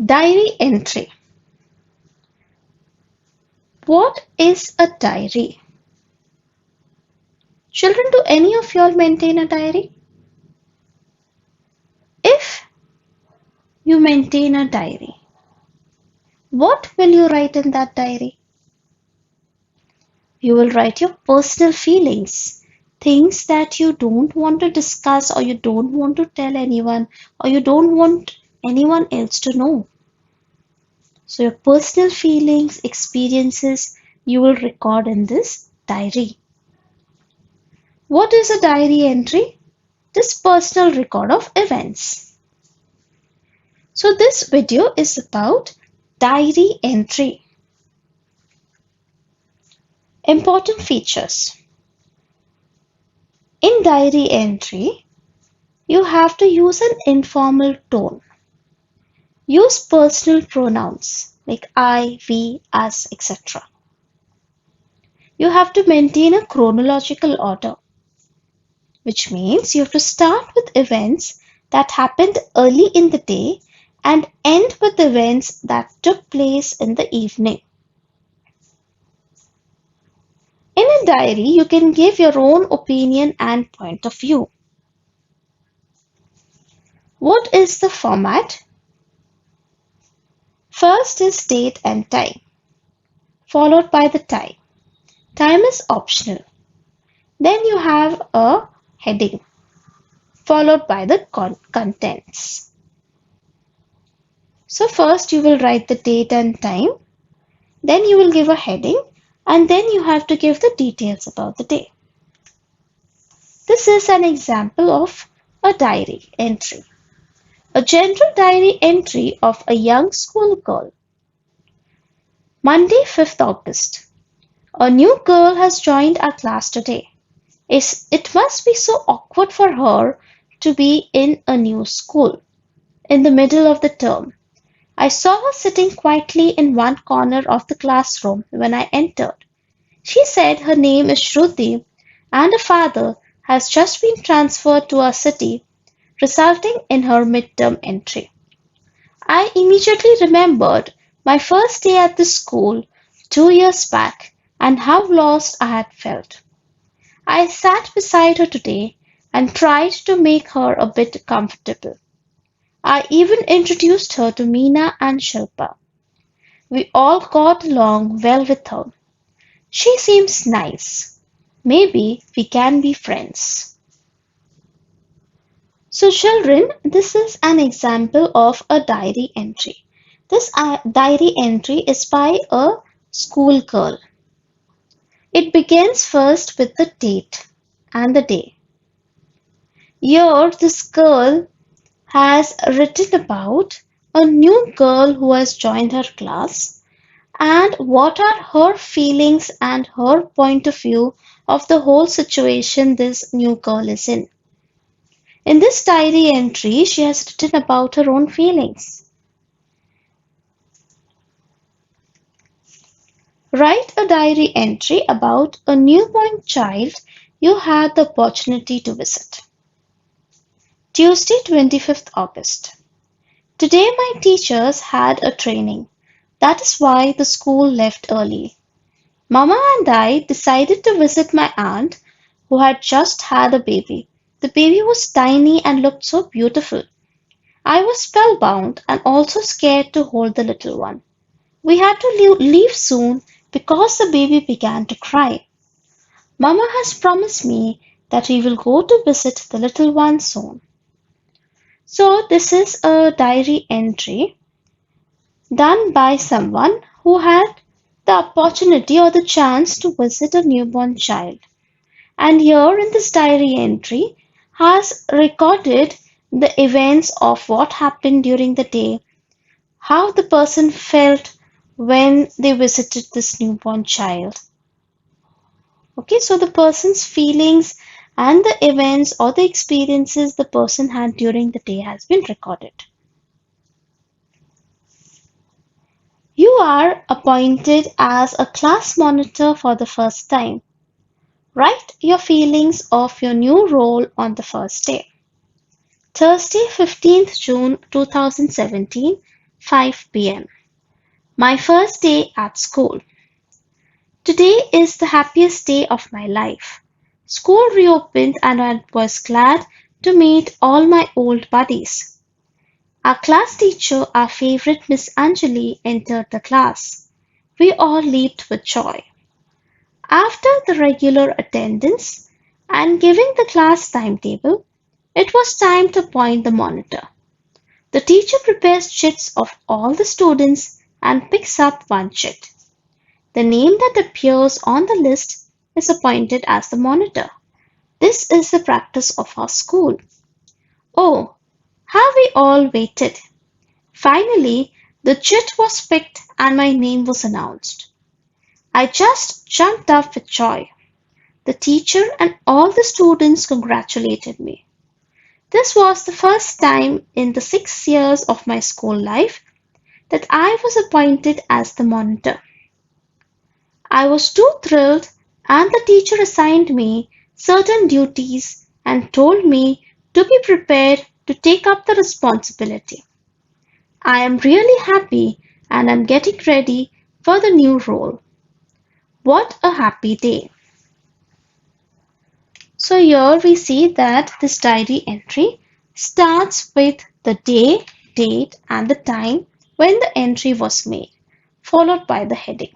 Diary entry. What is a diary? Children, do any of y'all maintain a diary? If you maintain a diary, what will you write in that diary? You will write your personal feelings, things that you don't want to discuss or you don't want to tell anyone or you don't want anyone else to know. So, your personal feelings, experiences, you will record in this diary. What is a diary entry? This personal record of events. So, this video is about diary entry. Important features. In diary entry, you have to use an informal tone. Use personal pronouns like I, we, us, etc. You have to maintain a chronological order, which means you have to start with events that happened early in the day and end with events that took place in the evening. In a diary, you can give your own opinion and point of view. What is the format? First is date and time, followed by the time. Time is optional. Then you have a heading, followed by the contents. So first you will write the date and time, then you will give a heading, and then you have to give the details about the day. This is an example of a diary entry. A general diary entry of a young schoolgirl. Monday, 5th August. A new girl has joined our class today. It must be so awkward for her to be in a new school. In the middle of the term, I saw her sitting quietly in one corner of the classroom when I entered. She said her name is Shruti and her father has just been transferred to our city, resulting in her midterm entry. I immediately remembered my first day at the school 2 years back and how lost I had felt. I sat beside her today and tried to make her a bit comfortable. I even introduced her to Meena and Shilpa. We all got along well with her. She seems nice. Maybe we can be friends. So, children, this is an example of a diary entry. This diary entry is by a schoolgirl. It begins first with the date and the day. Here, this girl has written about a new girl who has joined her class and what are her feelings and her point of view of the whole situation this new girl is in. In this diary entry, she has written about her own feelings. Write a diary entry about a newborn child you had the opportunity to visit. Tuesday, 25th August. Today my teachers had a training. That is why the school left early. Mama and I decided to visit my aunt who had just had a baby. The baby was tiny and looked so beautiful. I was spellbound and also scared to hold the little one. We had to leave soon because the baby began to cry. Mama has promised me that we will go to visit the little one soon. So, this is a diary entry done by someone who had the opportunity or the chance to visit a newborn child. And here in this diary entry has recorded the events of what happened during the day, how the person felt when they visited this newborn child. Okay, so the person's feelings and the events or the experiences the person had during the day has been recorded. You are appointed as a class monitor for the first time. Write your feelings of your new role on the first day. Thursday, 15th June 2017, 5 p.m. My first day at school. Today is the happiest day of my life. School reopened and I was glad to meet all my old buddies. Our class teacher, our favorite Miss Anjali, entered the class. We all leaped with joy. After the regular attendance and giving the class timetable, it was time to point the monitor. The teacher prepares chits of all the students and picks up one chit. The name that appears on the list is appointed as the monitor. This is the practice of our school. Oh, how we all waited. Finally, the chit was picked and my name was announced. I just jumped up with joy. The teacher and all the students congratulated me. This was the first time in the 6 years of my school life that I was appointed as the monitor. I was too thrilled, and the teacher assigned me certain duties and told me to be prepared to take up the responsibility. I am really happy and I'm getting ready for the new role. What a happy day! So here we see that this diary entry starts with the day, date and the time when the entry was made, followed by the heading.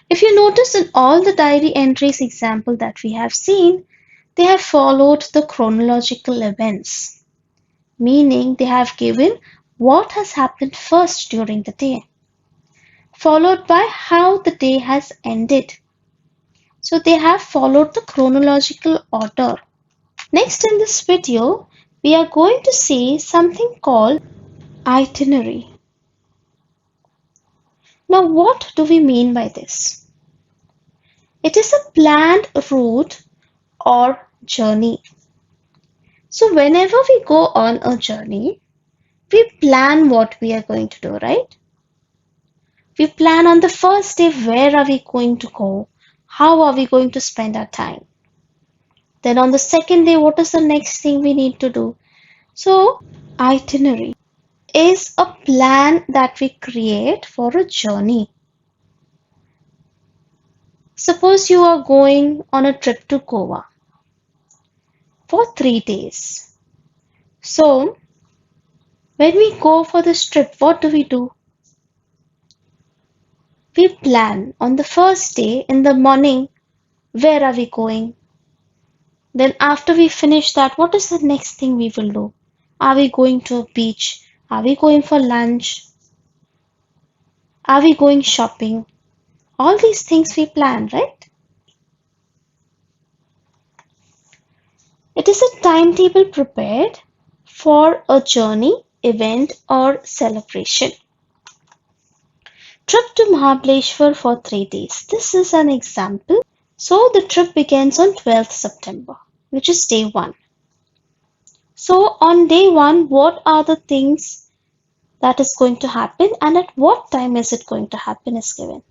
If you notice in all the diary entries example that we have seen, they have followed the chronological events, meaning they have given what has happened first during the day, followed by how the day has ended. So they have followed the chronological order. Next in this video, we are going to see something called itinerary. Now what do we mean by this? It is a planned route or journey. So whenever we go on a journey, we plan what we are going to do, right? We plan on the first day where are we going to go, how are we going to spend our time. Then on the second day, what is the next thing we need to do? So itinerary is a plan that we create for a journey. Suppose you are going on a trip to Goa for 3 days. So when we go for this trip, what do? We plan on the first day in the morning, where are we going? Then after we finish that, what is the next thing we will do? Are we going to a beach? Are we going for lunch? Are we going shopping? All these things we plan, right? It is a timetable prepared for a journey, event or celebration. Trip to Mahabaleshwar for 3 days. This is an example. So the trip begins on 12th September, which is day 1. So on day 1, what are the things that is going to happen and at what time is it going to happen is given.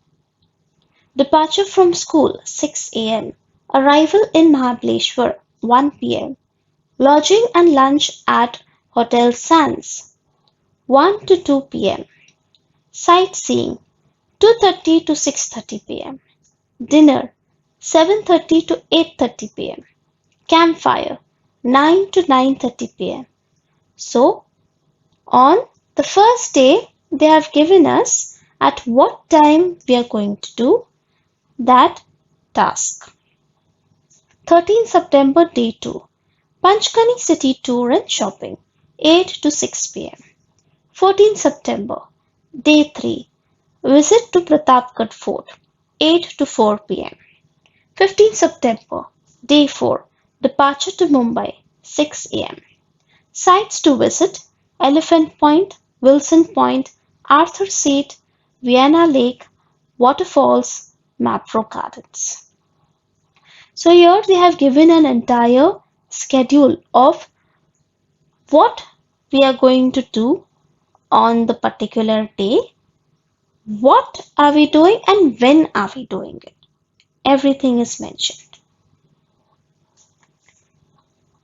Departure from school 6 a.m. Arrival in Mahabaleshwar 1 p.m. Lodging and lunch at Hotel Sands 1 to 2 p.m. Sightseeing 2:30 to 6:30 p.m. Dinner 7:30 to 8:30 p.m. Campfire 9 to 9:30 p.m. So on the first day they have given us at what time we are going to do that task. 13 September day 2. Panchgani city tour and shopping 8 to 6 p.m. 14 September day 3. Visit to Pratapgarh Fort 8 to 4 p.m. 15 September day 4. Departure to Mumbai 6 a.m. Sites to visit Elephant Point, Wilson Point, Arthur Seat, Vienna Lake, waterfalls, Mapro Gardens. So here they have given an entire schedule of what we are going to do on the particular day, what are we doing and when are we doing it. Everything is mentioned.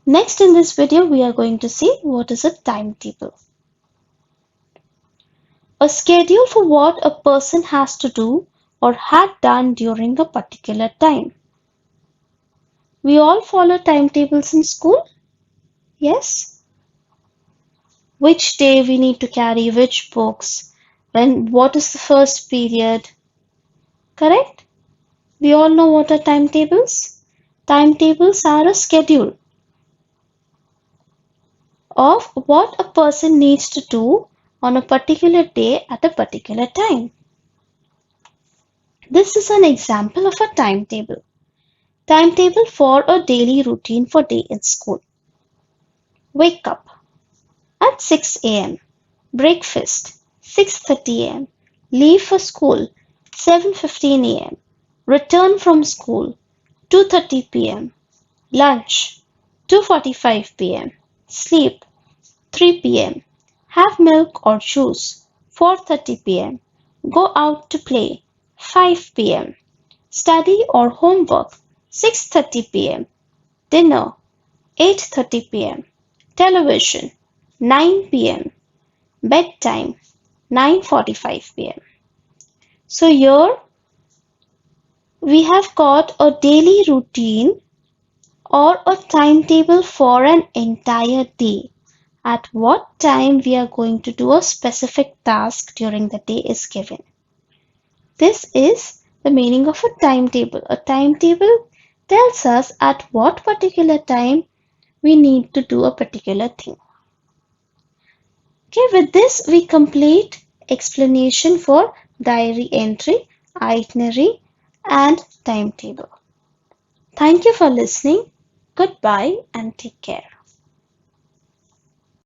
Next in this video we are going to see what is a timetable. A schedule for what a person has to do or had done during a particular time. We all follow timetables in school? Yes? Which day we need to carry which books, what is the first period, correct? We all know what are timetables. Timetables are a schedule of what a person needs to do on a particular day at a particular time. This is an example of a timetable. Timetable for a daily routine for day in school. Wake up at 6 a.m. Breakfast 6:30 a.m. Leave for school 7:15 a.m. Return from school 2:30 p.m. Lunch 2:45 p.m. Sleep 3 p.m. Have milk or juice 4:30 p.m. Go out to play 5 p.m. Study or homework 6:30 p.m. Dinner 8:30 p.m. Television 9 p.m. Bedtime 9:45 p.m. So here we have got a daily routine or a timetable for an entire day. At what time we are going to do a specific task during the day is given. This is the meaning of a timetable. A timetable tells us at what particular time we need to do a particular thing. Okay, with this we complete explanation for diary entry, itinerary, and timetable. Thank you for listening. Goodbye and take care.